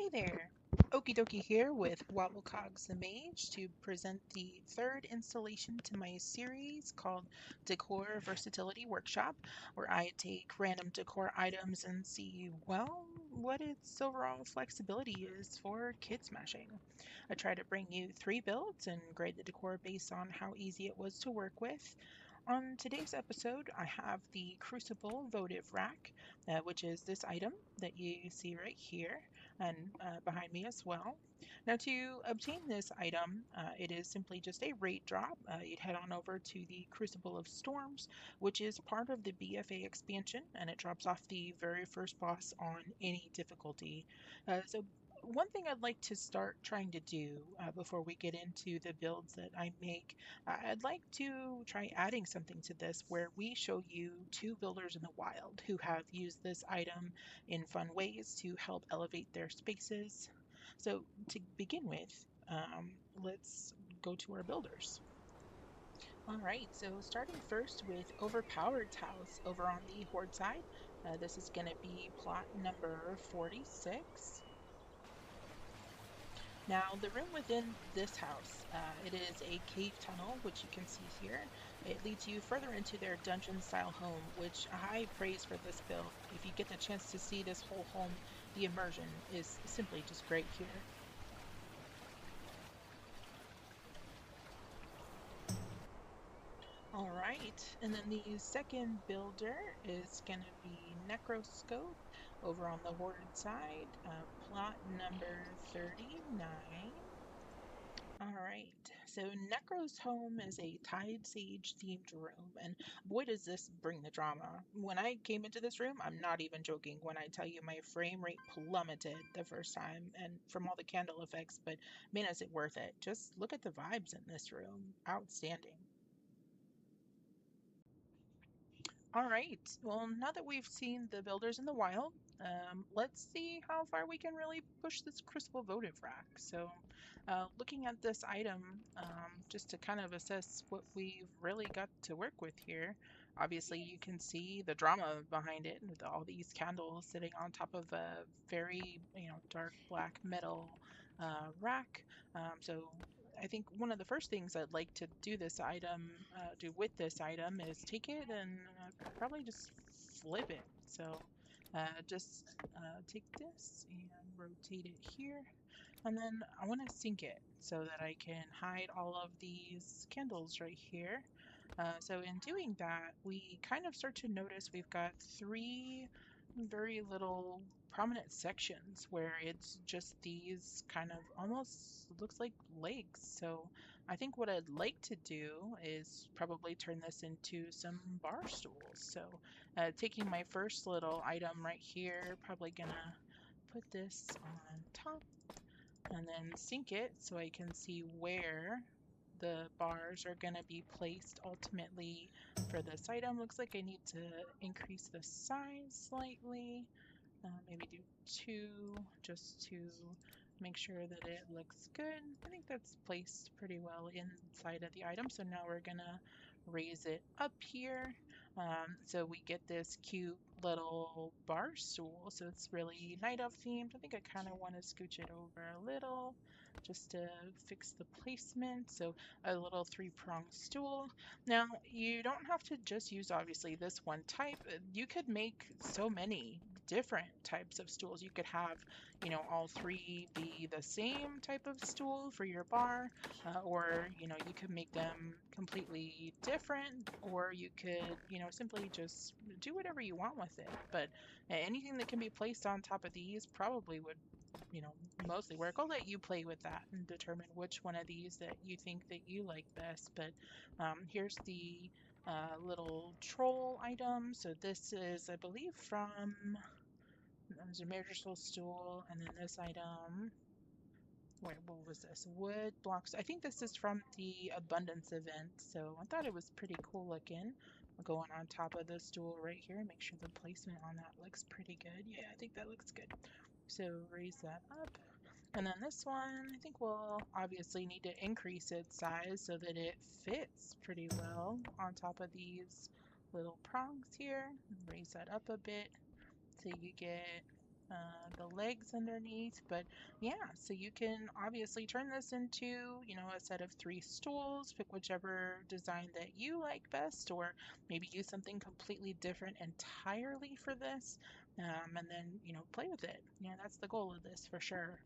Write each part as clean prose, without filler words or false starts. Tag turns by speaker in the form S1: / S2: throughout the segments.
S1: Hey there, Okie dokie here with Wobblecogs the Mage to present the third installation to my series called Decor Versatility Workshop, where I take random decor items and see, well, what its overall flexibility is for kid smashing. I try to bring you 3 builds and grade the decor based on how easy it was to work with. On today's episode, I have the Crucible Votive Rack, which is this item that you see right here and behind me as well. Now, to obtain this item, it is simply just a rate drop. You'd head on over to the Crucible of Storms, which is part of the BFA expansion, and it drops off the very first boss on any difficulty. So one thing I'd like to start trying to do before we get into the builds that I make, I'd like to try adding something to this where we show you 2 builders in the wild who have used this item in fun ways to help elevate their spaces. So to begin with, let's go to our builders. All right, so starting first with Overpowered House over on the Horde side. This is going to be plot number 46. Now, the room within this house, it is a cave tunnel, which you can see here. It leads you further into their dungeon-style home, which I praise for this build. If you get the chance to see this whole home, the immersion is simply just great here. All right, and then the second builder is going to be Necroscope over on the Horde side, plot number 39. All right, so Necro's home is a Tide Sage themed room, and boy does this bring the drama. When I came into this room, I'm not even joking when I tell you my frame rate plummeted the first time, and from all the candle effects, but man, is it worth it. Just look at the vibes in this room. Outstanding. All right, well, now that we've seen the builders in the wild, let's see how far we can really push this Crucible Votive Rack. So, looking at this item, just to kind of assess what we've really got to work with here, obviously you can see the drama behind it with all these candles sitting on top of a very, dark black metal rack. So I think one of the first things I'd like to do with this item is take it and probably just flip it. So just take this and rotate it here. And then I want to sync it so that I can hide all of these candles right here. So in doing that, we kind of start to notice we've got 3 very little prominent sections where it's just these kind of almost looks like legs. So I think what I'd like to do is probably turn this into some bar stools. So taking my first little item right here, probably gonna put this on top and then sync it so I can see where the bars are going to be placed ultimately for this item. Looks like I need to increase the size slightly, maybe do 2 just to make sure that it looks good. I think that's placed pretty well inside of the item. So now we're gonna raise it up here. So we get this cute little bar stool. So it's really night elf themed. I think I kind of want to scooch it over a little just to fix the placement. So a little 3-pronged stool. Now you don't have to just use obviously this one type. You could make so many different types of stools. You could have, all 3 be the same type of stool for your bar, or, you could make them completely different, or you could, simply just do whatever you want with it. But anything that can be placed on top of these probably would, mostly work. I'll let you play with that and determine which one of these that you think that you like best. But here's the little troll item. So this is, I believe, from there's a major soul stool, and then this item. Wait, what was this? Wood blocks. I think this is from the Abundance event, so I thought it was pretty cool looking. I'll go on top of the stool right here and make sure the placement on that looks pretty good. Yeah, I think that looks good. So raise that up. And then this one, I think we'll obviously need to increase its size so that it fits pretty well on top of these little prongs here. Raise that up a bit so you get the legs underneath. But yeah, so you can obviously turn this into, a set of 3 stools, pick whichever design that you like best, or maybe use something completely different entirely for this, and then, play with it. Yeah, that's the goal of this for sure.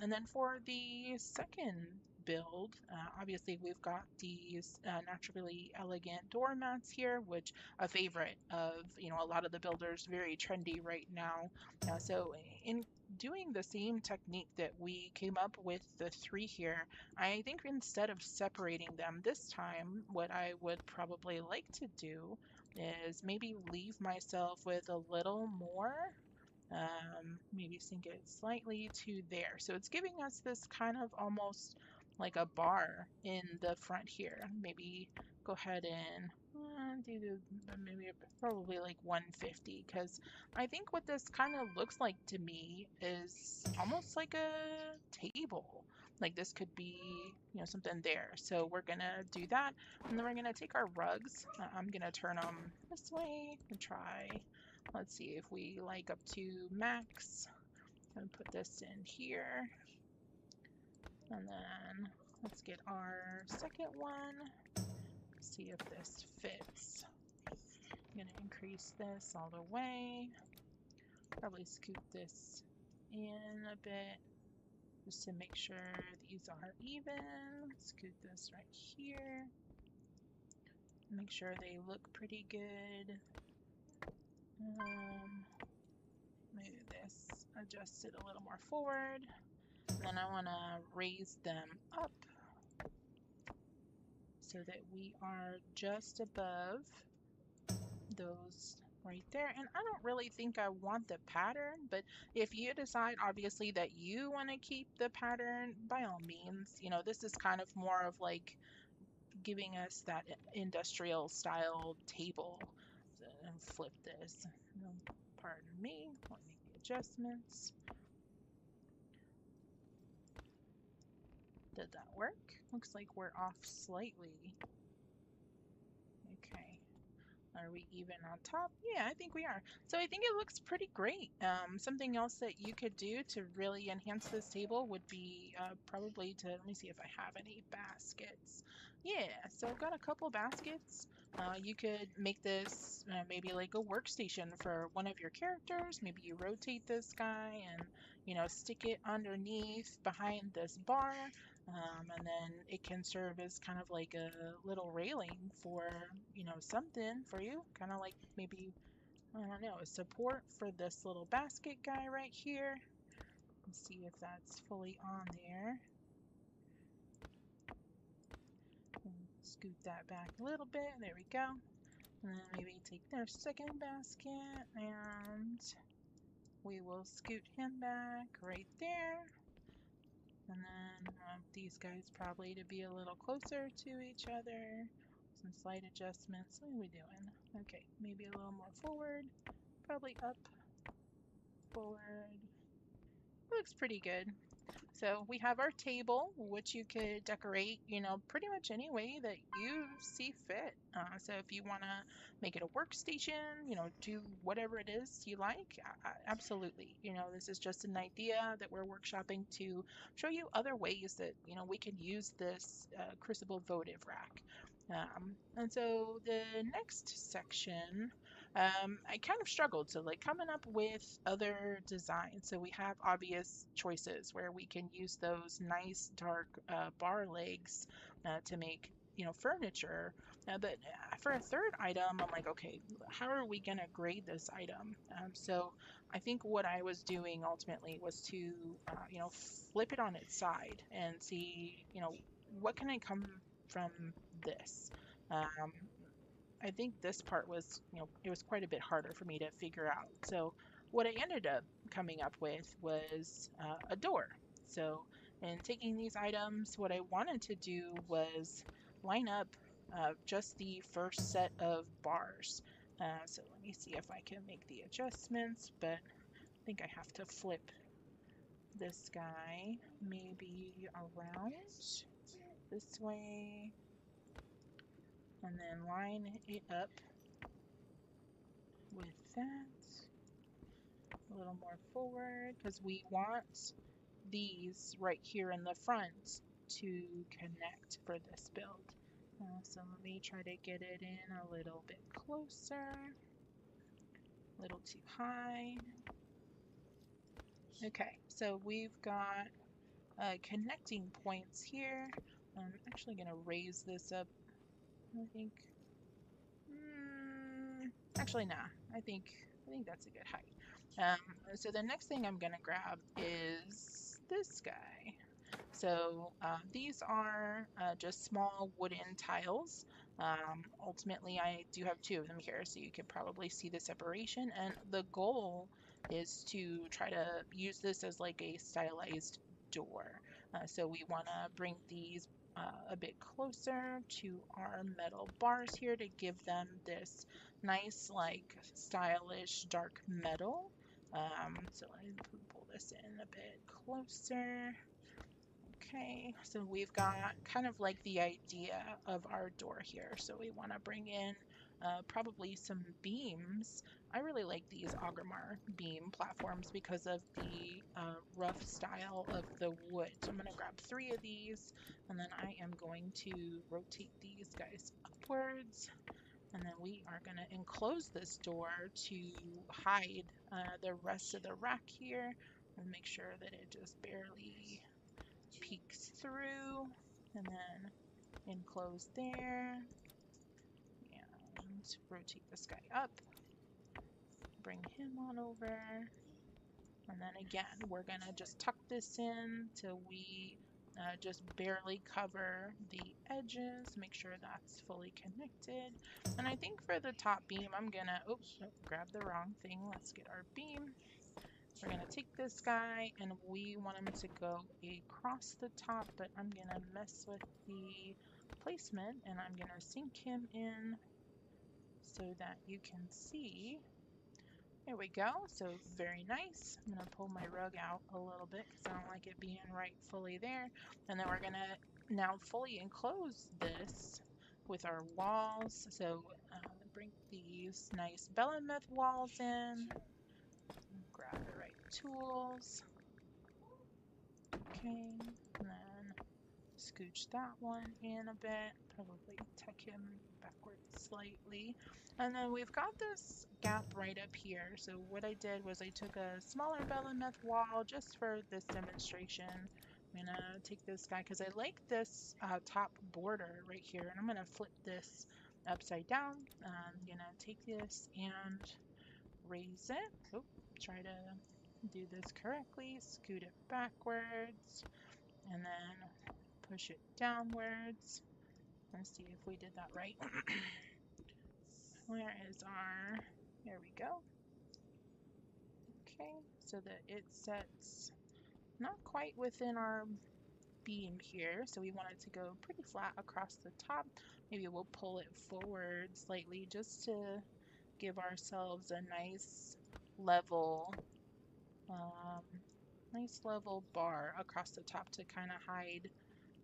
S1: And then for the second build, obviously we've got these naturally elegant doormats here, which a favorite of a lot of the builders, very trendy right now. So in doing the same technique that we came up with the 3 here, I think instead of separating them this time, what I would probably like to do is maybe leave myself with a little more, maybe sink it slightly to there. So it's giving us this kind of almost like a bar in the front here. Maybe go ahead and do maybe probably like 150, because I think what this kind of looks like to me is almost like a table. Like this could be, something there. So we're gonna do that, and then we're gonna take our rugs. I'm gonna turn them this way and try. Let's see if we like up to max, and put this in here. And then let's get our second one. See if this fits. I'm gonna increase this all the way. Probably scoot this in a bit just to make sure these are even. Scoot this right here. Make sure they look pretty good. Maybe this, adjust it a little more forward. And then I want to raise them up so that we are just above those right there. And I don't really think I want the pattern, but if you decide obviously that you want to keep the pattern, by all means, this is kind of more of like giving us that industrial style table. So, and flip this. Pardon me, let me make the adjustments. Did that work? Looks like we're off slightly. Okay. Are we even on top? Yeah, I think we are. So I think it looks pretty great. Something else that you could do to really enhance this table would be probably to, let me see if I have any baskets. Yeah, so I've got a couple baskets. You could make this maybe like a workstation for one of your characters. Maybe you rotate this guy and, stick it underneath behind this bar. And then it can serve as kind of like a little railing for, something for you. Kind of like maybe, I don't know, a support for this little basket guy right here. Let's see if that's fully on there. And scoot that back a little bit. There we go. And then maybe take their second basket and we will scoot him back right there. And then these guys probably to be a little closer to each other. Some slight adjustments. What are we doing? Okay, maybe a little more forward. Probably up, forward. Looks pretty good. So we have our table, which you could decorate, pretty much any way that you see fit. So if you want to make it a workstation, do whatever it is you like, absolutely. This is just an idea that we're workshopping to show you other ways that, we can use this Crucible votive rack. And so the next section, I kind of struggled to like coming up with other designs. So we have obvious choices where we can use those nice dark bar legs to make, furniture. But for a third item, I'm like, okay, how are we gonna grade this item? So I think what I was doing ultimately was to, flip it on its side and see, what can I come from this. Um, I think this part was, it was quite a bit harder for me to figure out. So what I ended up coming up with was a door. So in taking these items, what I wanted to do was line up just the first set of bars. So let me see if I can make the adjustments, but I think I have to flip this guy maybe around this way and then line it up with that. a little more forward because we want these right here in the front to connect for this build. So let me try to get it in a little bit closer, a little too high. Okay, so we've got connecting points here. I'm actually going to raise this up, I think. Actually, nah. I think that's a good height. So the next thing I'm gonna grab is this guy. So these are just small wooden tiles. Ultimately, I do have two of them here, so you can probably see the separation. And the goal is to try to use this as like a stylized door. So we want to bring these a bit closer to our metal bars here to give them this nice, like, stylish dark metal. So let me pull this in a bit closer. Okay, so we've got kind of like the idea of our door here. So we want to bring in probably some beams. I really like these Agramar beam platforms because of the rough style of the wood. So I'm going to grab 3 of these, and then I am going to rotate these guys upwards. And then we are going to enclose this door to hide the rest of the rack here and make sure that it just barely peeks through, and then enclose there, and rotate this guy up, bring him on over, and then again we're gonna just tuck this in till we just barely cover the edges, make sure that's fully connected. And I think for the top beam I'm gonna, oops, grab the wrong thing, let's get our beam. We're going to take this guy and we want him to go across the top, but I'm going to mess with the placement and I'm going to sink him in so that you can see. There we go. So very nice. I'm going to pull my rug out a little bit because I don't like it being right fully there. And then we're going to now fully enclose this with our walls. So bring these nice Belemeth walls in. Grab the right tools. Okay, and then scooch that one in a bit, probably tuck him backwards slightly. And then we've got this gap right up here. So what I did was I took a smaller Belemeth wall just for this demonstration. I'm gonna take this guy because I like this top border right here, and I'm gonna flip this upside down. I'm gonna take this and raise it. Oh, try to do this correctly. Scoot it backwards and then push it downwards. Let's see if we did that right. Where is our, there we go. Okay, so that it sets not quite within our beam here, so we want it to go pretty flat across the top. Maybe we'll pull it forward slightly just to give ourselves a nice level bar across the top to kind of hide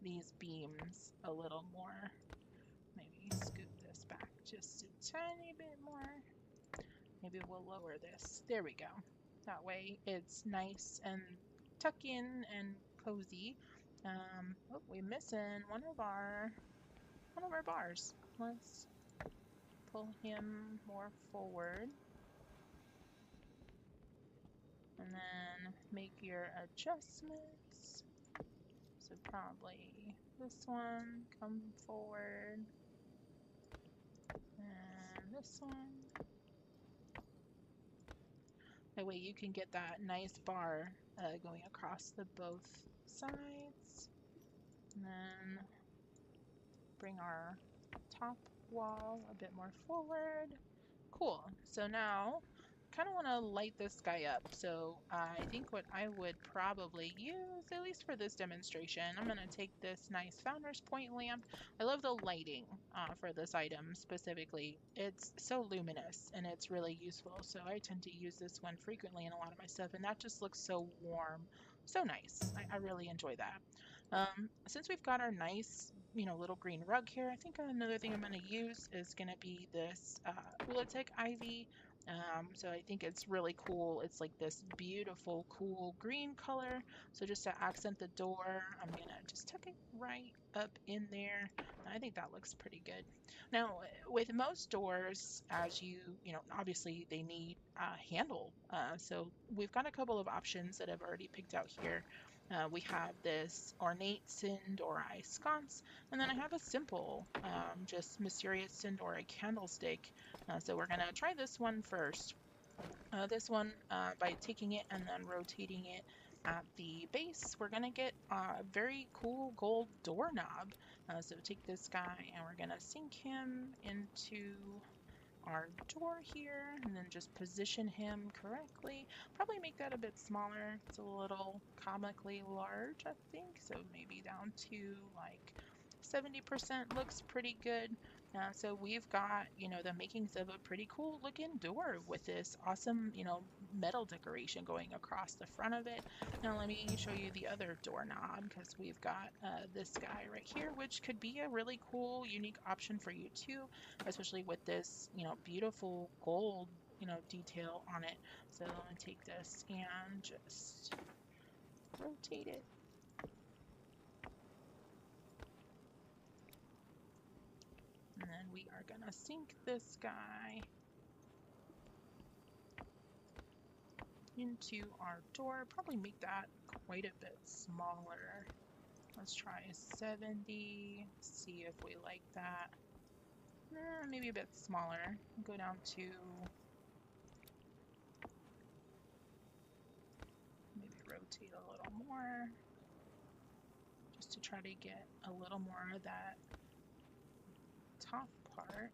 S1: these beams a little more. Maybe scoot this back just a tiny bit more. Maybe we'll lower this. There we go. That way it's nice and tuck in and cozy. Oh, we're missing one of our bars. Let's pull him more forward. And then make your adjustments. So probably this one, come forward. And this one. That way you can get that nice bar going across the both sides. And then bring our top wall a bit more forward. Cool. So now kind of want to light this guy up. So I think what I would probably use, at least for this demonstration, I'm going to take this nice Founder's Point lamp. I love the lighting for this item specifically. It's so luminous and it's really useful. So I tend to use this one frequently in a lot of my stuff, and that just looks so warm. So nice. I really enjoy that. Since we've got our nice, little green rug here, I think another thing I'm going to use is going to be this Ulatek ivy. So I think it's really cool. It's like this beautiful, cool green color. So just to accent the door, I'm gonna just tuck it right up in there. I think that looks pretty good. Now, with most doors, as obviously they need a handle. So we've got a couple of options that I've already picked out here. We have this ornate cind or eye sconce, and then I have a simple, just mysterious cind or a candlestick. So we're gonna try this one first. This one, by taking it and then rotating it at the base, we're gonna get a very cool gold doorknob. So take this guy and we're gonna sink him into our door here and then just position him correctly. Probably make that a bit smaller. It's a little comically large, I think. So maybe down to like 70% looks pretty good. So we've got, the makings of a pretty cool looking door with this awesome, metal decoration going across the front of it. Now let me show you the other doorknob because we've got this guy right here, which could be a really cool, unique option for you too, especially with this, beautiful gold, detail on it. So I'm gonna take this and just rotate it. And then we are gonna sink this guy into our door. Probably make that quite a bit smaller. Let's try 70, see if we like that. Maybe a bit smaller. Go down to maybe rotate a little more just to try to get a little more of that top part.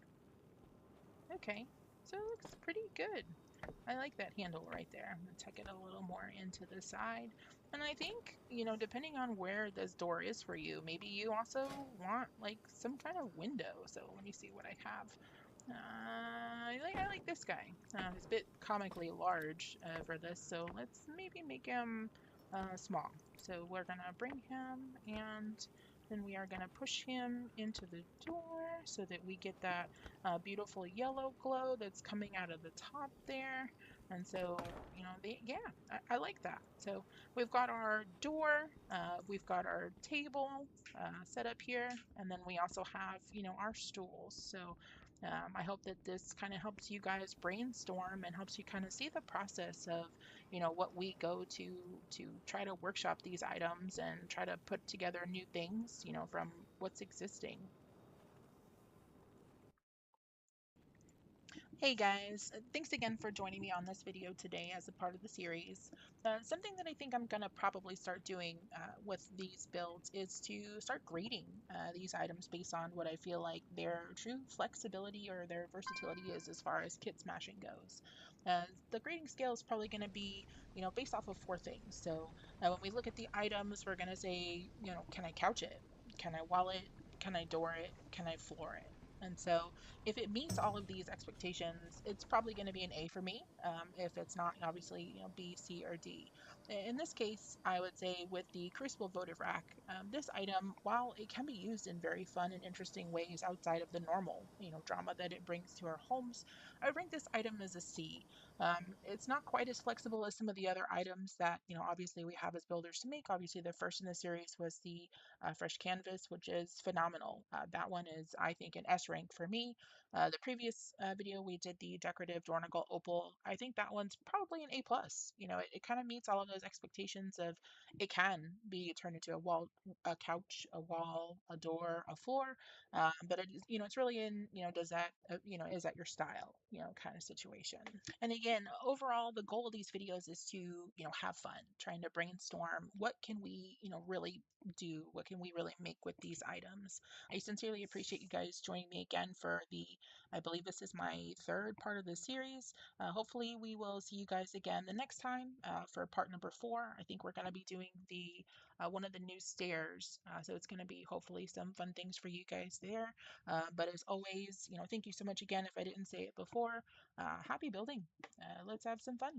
S1: Okay, so it looks pretty good. I like that handle right there. I'm going to tuck it a little more into the side. And I think, depending on where this door is for you, maybe you also want like some kind of window. So let me see what I have. I like this guy. He's a bit comically large for this, so let's maybe make him small. So we're gonna bring him and then we are gonna push him into the door so that we get that beautiful yellow glow that's coming out of the top there. And so, yeah, I like that. So we've got our door, we've got our table set up here, and then we also have, our stools. So I hope that this kind of helps you guys brainstorm and helps you kind of see the process of, what we go to try to workshop these items and try to put together new things, from what's existing. Hey guys, thanks again for joining me on this video today as a part of the series. Something that I think I'm going to probably start doing with these builds is to start grading these items based on what I feel like their true flexibility or their versatility is as far as kit smashing goes. The grading scale is probably going to be, based off of four things. So when we look at the items, we're going to say, can I couch it? Can I wall it? Can I door it? Can I floor it? And so if it meets all of these expectations, it's probably going to be an A for me. If it's not, obviously, B, C, or D. In this case, I would say with the Crucible Votive Rack, this item, while it can be used in very fun and interesting ways outside of the normal, drama that it brings to our homes, I would rank this item as a C. It's not quite as flexible as some of the other items that, obviously we have as builders to make. Obviously, the first in the series was the fresh canvas, which is phenomenal. That one is, I think, an S rank for me. The previous video we did the decorative Dornacle Opal. I think that one's probably an A plus. It kind of meets all of those expectations of it can be turned into a wall, a couch, a wall, a door, a floor. But it is, it's really in, does that, is that your style, kind of situation. And again, overall, the goal of these videos is to, have fun, trying to brainstorm what can we, really do, what can we really make with these items. I sincerely appreciate you guys joining me again for I believe this is my third part of the series. Hopefully we will see you guys again the next time for part number 4. I think we're going to be doing the one of the new stairs. So it's going to be hopefully some fun things for you guys there. But as always, thank you so much again if I didn't say it before. Happy building. Let's have some fun.